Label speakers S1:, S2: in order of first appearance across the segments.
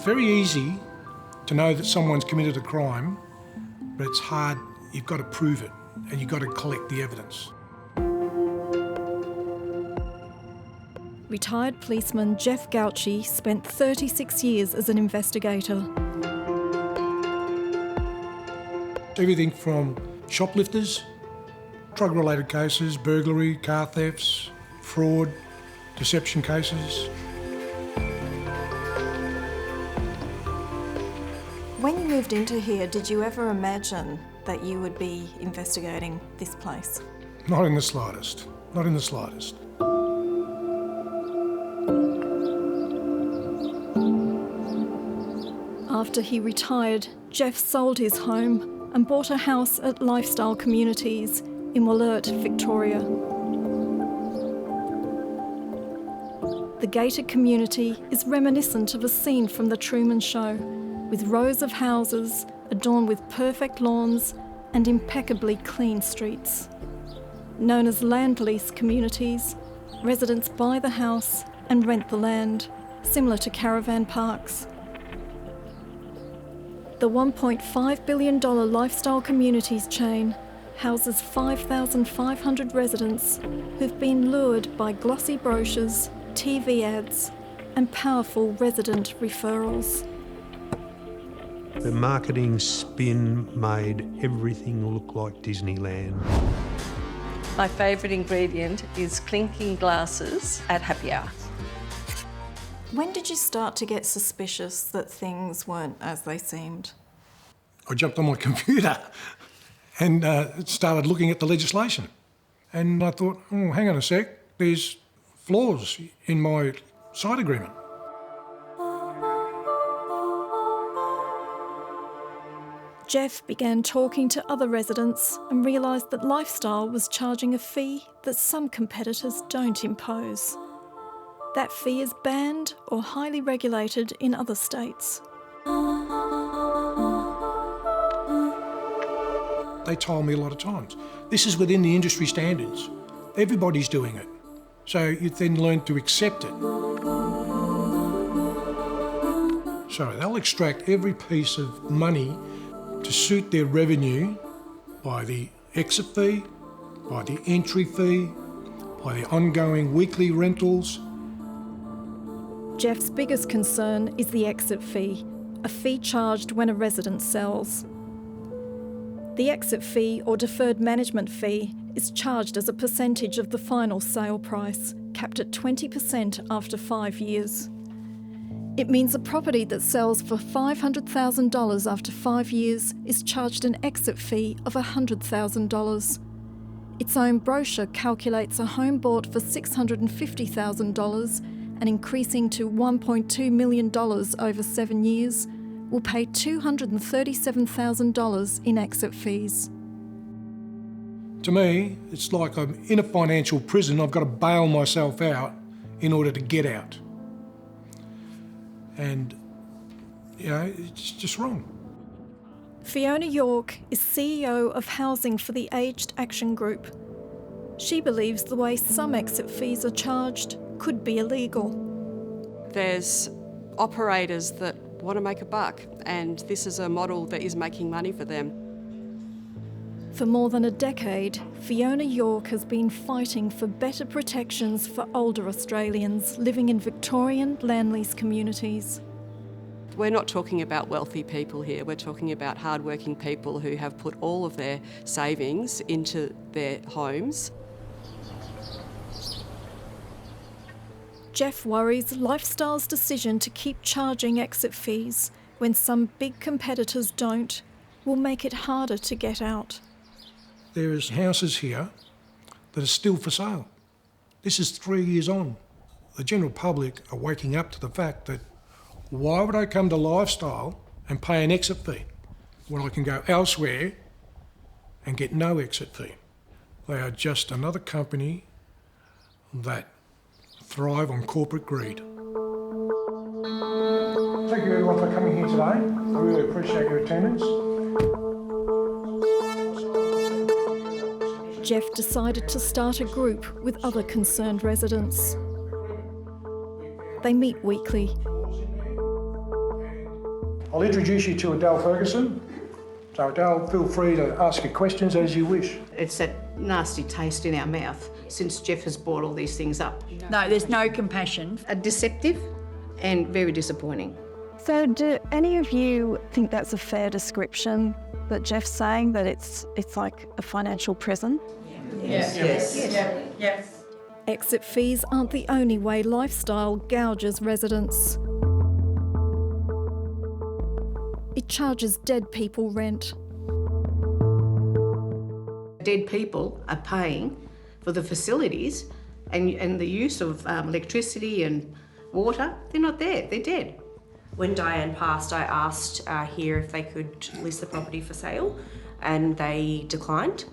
S1: It's very easy to know that someone's committed a crime, but it's hard. You've got to prove it and you've got to collect the evidence.
S2: Retired policeman Geoff Gauci spent 36 years as an investigator.
S1: Everything from shoplifters, drug-related cases, burglary, car thefts, fraud, deception cases.
S2: When you moved into here, did you ever imagine that you would be investigating this place?
S1: Not in the slightest. Not in the slightest.
S2: After he retired, Geoff sold his home and bought a house at Lifestyle Communities in Wollert, Victoria. The gated community is reminiscent of a scene from the Truman Show, with rows of houses adorned with perfect lawns and impeccably clean streets. Known as land lease communities, residents buy the house and rent the land, similar to caravan parks. The $1.5 billion Lifestyle Communities chain houses 5,500 residents who've been lured by glossy brochures, TV ads, and powerful resident referrals.
S3: The marketing spin made everything look like Disneyland.
S4: My favourite ingredient is clinking glasses at happy hour.
S2: When did you start to get suspicious that things weren't as they seemed?
S1: I jumped on my computer and started looking at the legislation. And I thought, oh, hang on a sec, there's flaws in my side agreement.
S2: Geoff began talking to other residents and realised that Lifestyle was charging a fee that some competitors don't impose. That fee is banned or highly regulated in other states.
S1: They told me a lot of times, this is within the industry standards. Everybody's doing it. So you then learn to accept it. So they'll extract every piece of money to suit their revenue by the exit fee, by the entry fee, by the ongoing weekly rentals.
S2: Geoff's biggest concern is the exit fee, a fee charged when a resident sells. The exit fee or deferred management fee is charged as a percentage of the final sale price, capped at 20% after 5 years. It means a property that sells for $500,000 after 5 years is charged an exit fee of $100,000. Its own brochure calculates a home bought for $650,000 and increasing to $1.2 million over 7 years will pay $237,000 in exit fees.
S1: To me, it's like I'm in a financial prison. I've got to bail myself out in order to get out. And, you know, it's just wrong.
S2: Fiona York is CEO of Housing for the Aged Action Group. She believes the way some exit fees are charged could be illegal.
S5: There's operators that want to make a buck, and this is a model that is making money for them.
S2: For more than a decade, Fiona York has been fighting for better protections for older Australians living in Victorian land lease communities.
S5: We're not talking about wealthy people here, we're talking about hardworking people who have put all of their savings into their homes.
S2: Geoff worries Lifestyle's decision to keep charging exit fees when some big competitors don't will make it harder to get out.
S1: There's houses here that are still for sale. This is 3 years on. The general public are waking up to the fact that why would I come to Lifestyle and pay an exit fee when I can go elsewhere and get no exit fee? They are just another company that thrive on corporate greed. Thank you everyone for coming here today. I really appreciate your attendance.
S2: Geoff decided to start a group with other concerned residents. They meet weekly.
S1: I'll introduce you to Adele Ferguson. So Adele, feel free to ask your questions as you wish.
S6: It's that nasty taste in our mouth since Geoff has brought all these things up.
S7: No, there's no compassion.
S6: Deceptive and very disappointing.
S2: So do any of you think that's a fair description, that Geoff's saying that it's like a financial prison?
S7: Yes.
S2: Exit fees aren't the only way Lifestyle gouges residents. It charges dead people rent.
S6: Dead people are paying for the facilities and the use of electricity and water. They're not there, they're dead.
S8: When Diane passed, I asked here if they could list the property for sale, and they declined.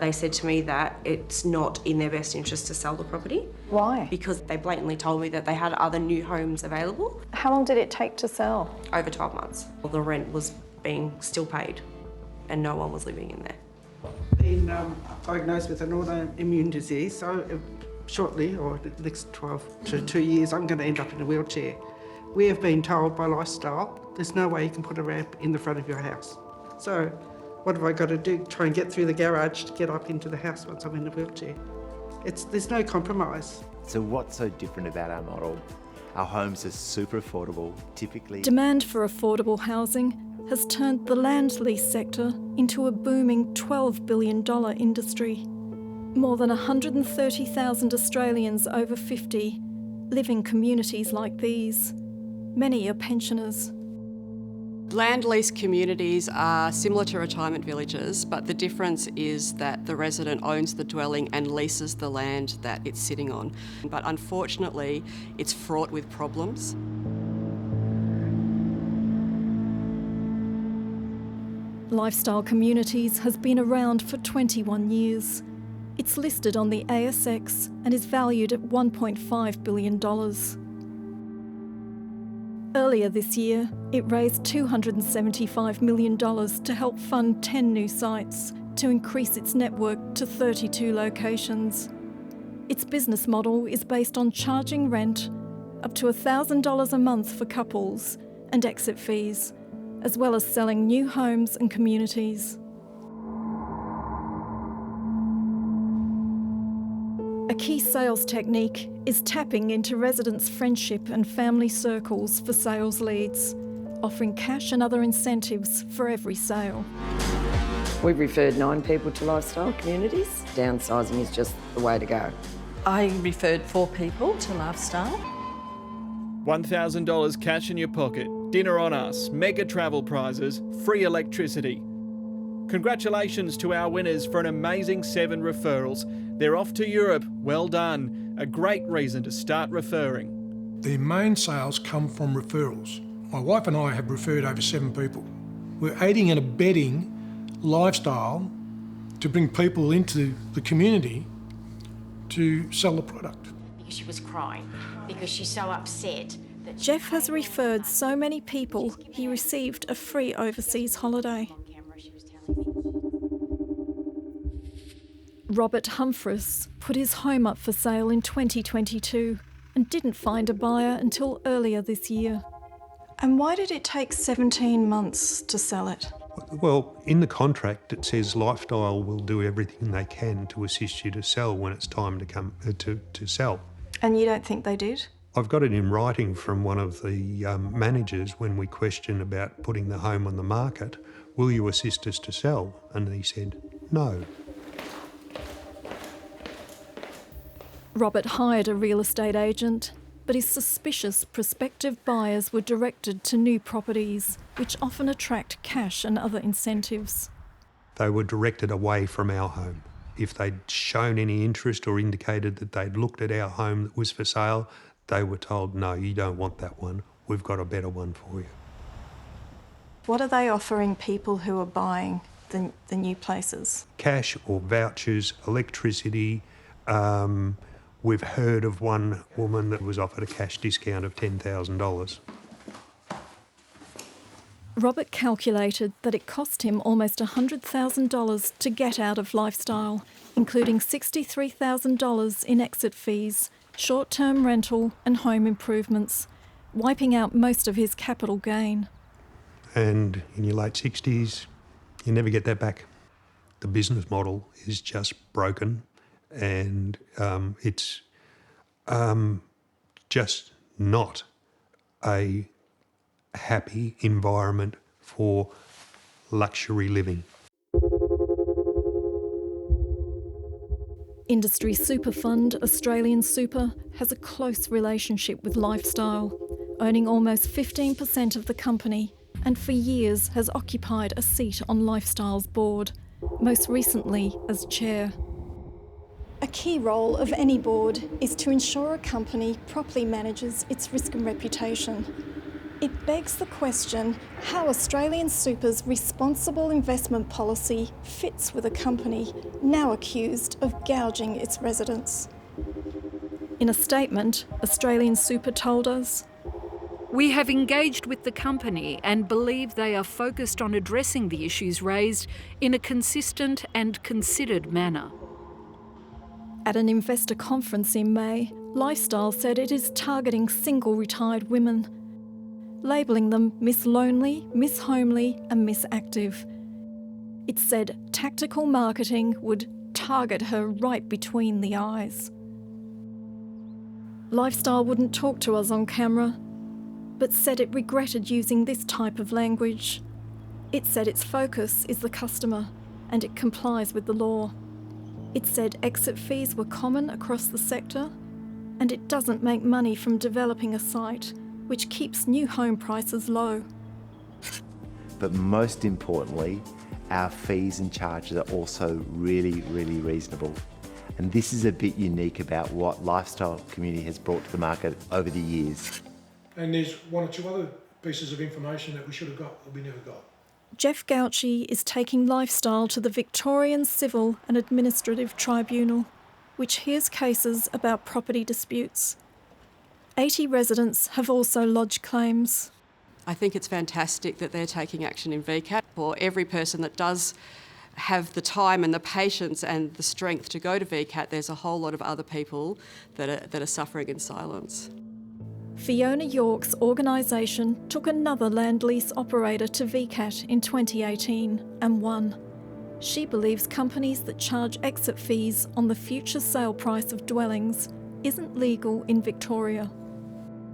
S8: They said to me that it's not in their best interest to sell the property.
S2: Why?
S8: Because they blatantly told me that they had other new homes available.
S2: How long did it take to sell?
S8: Over 12 months. The rent was being still paid and no one was living in there.
S9: Been diagnosed with an autoimmune disease, so shortly, or the next 12 to 2 years, I'm going to end up in a wheelchair. We have been told by Lifestyle there's no way you can put a ramp in the front of your house. So what have I got to do? Try and get through the garage to get up into the house once I'm in a wheelchair. There's no compromise.
S10: So what's so different about our model? Our homes are super affordable, typically.
S2: Demand for affordable housing has turned the land lease sector into a booming $12 billion industry. More than 130,000 Australians over 50 live in communities like these. Many are pensioners.
S5: Land lease communities are similar to retirement villages, but the difference is that the resident owns the dwelling and leases the land that it's sitting on. But unfortunately, it's fraught with problems.
S2: Lifestyle Communities has been around for 21 years. It's listed on the ASX and is valued at $1.5 billion. Earlier this year, it raised $275 million to help fund 10 new sites to increase its network to 32 locations. Its business model is based on charging rent up to $1,000 a month for couples and exit fees, as well as selling new homes and communities. A key sales technique is tapping into residents' friendship and family circles for sales leads, offering cash and other incentives for every sale.
S11: We've referred 9 people to Lifestyle Communities. Downsizing is just the way to go.
S4: I referred 4 people to Lifestyle.
S12: $1,000 cash in your pocket, dinner on us, mega travel prizes, free electricity. Congratulations to our winners for an amazing 7 referrals. They're off to Europe. Well done. A great reason to start referring.
S1: The main sales come from referrals. My wife and I have referred over 7 people. We're aiding and abetting Lifestyle to bring people into the community to sell the product.
S13: Because she was crying, because she's so upset.
S2: Geoff has referred so many people, he received a free overseas holiday. Robert Humphreys put his home up for sale in 2022 and didn't find a buyer until earlier this year. And why did it take 17 months to sell it?
S3: Well, in the contract it says Lifestyle will do everything they can to assist you to sell when it's time to come to sell.
S2: And you don't think they did?
S3: I've got it in writing from one of the managers when we questioned about putting the home on the market. Will you assist us to sell? And he said, no.
S2: Robert hired a real estate agent, but is suspicious prospective buyers were directed to new properties, which often attract cash and other incentives.
S3: They were directed away from our home. If they'd shown any interest or indicated that they'd looked at our home that was for sale, they were told, no, you don't want that one. We've got a better one for you.
S2: What are they offering people who are buying the new places?
S3: Cash or vouchers, electricity. We've heard of one woman that was offered a cash discount of $10,000.
S2: Robert calculated that it cost him almost $100,000 to get out of Lifestyle, including $63,000 in exit fees, short-term rental and home improvements, wiping out most of his capital gain.
S3: and in your late 60s, you never get that back. The business model is just broken, and it's just not a happy environment for luxury living.
S2: Industry super fund Australian Super has a close relationship with Lifestyle, owning almost 15% of the company, and for years has occupied a seat on Lifestyle's board, most recently as chair. A key role of any board is to ensure a company properly manages its risk and reputation. It begs the question how Australian Super's responsible investment policy fits with a company now accused of gouging its residents. In a statement, Australian Super told us,
S14: "We have engaged with the company and believe they are focused on addressing the issues raised in a consistent and considered manner."
S2: At an investor conference in May, Lifestyle said it is targeting single retired women, labelling them Miss Lonely, Miss Homely and Miss Active. It said tactical marketing would target her right between the eyes. Lifestyle wouldn't talk to us on camera, but said it regretted using this type of language. It said its focus is the customer and it complies with the law. It said exit fees were common across the sector and it doesn't make money from developing a site, which keeps new home prices low.
S10: But most importantly, our fees and charges are also really, really reasonable. And this is a bit unique about what Lifestyle Community has brought to the market over the years.
S1: And there's one or two other pieces of information that we should have got that we never got.
S2: Geoff Gauci is taking Lifestyle to the Victorian Civil and Administrative Tribunal, which hears cases about property disputes. 80 residents have also lodged claims.
S5: I think it's fantastic that they're taking action in VCAT. For every person that does have the time and the patience and the strength to go to VCAT, there's a whole lot of other people that are suffering in silence.
S2: Fiona York's organisation took another land lease operator to VCAT in 2018 and won. She believes companies that charge exit fees on the future sale price of dwellings isn't legal in Victoria.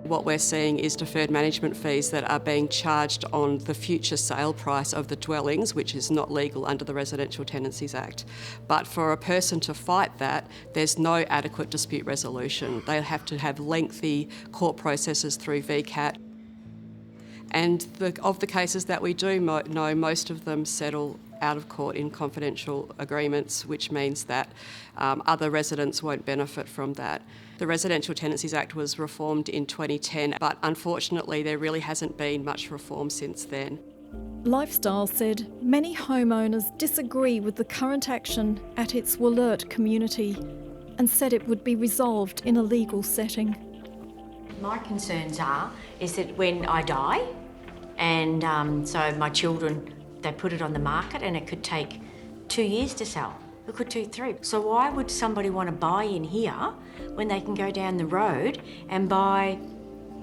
S5: What we're seeing is deferred management fees that are being charged on the future sale price of the dwellings, which is not legal under the Residential Tenancies Act. But for a person to fight that, there's no adequate dispute resolution. They have to have lengthy court processes through VCAT. And of the cases that we do know, most of them settle out of court in confidential agreements, which means that other residents won't benefit from that. The Residential Tenancies Act was reformed in 2010, but unfortunately there really hasn't been much reform since then.
S2: Lifestyle said many homeowners disagree with the current action at its Wollert community and said it would be resolved in a legal setting.
S13: My concerns is that when I die, and so my children, they put it on the market and it could take 2 years to sell. It could take 3. So why would somebody want to buy in here when they can go down the road and buy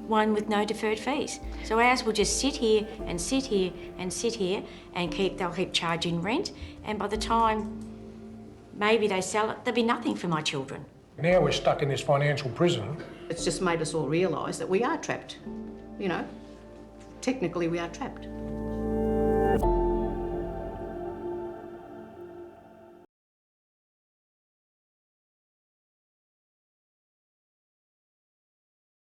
S13: one with no deferred fees? So ours will just sit here and sit here and sit here and they'll keep charging rent, and by the time maybe they sell it, there'll be nothing for my children.
S1: Now we're stuck in this financial prison.
S6: It's just made us all realise that we are trapped. You know, technically we are trapped.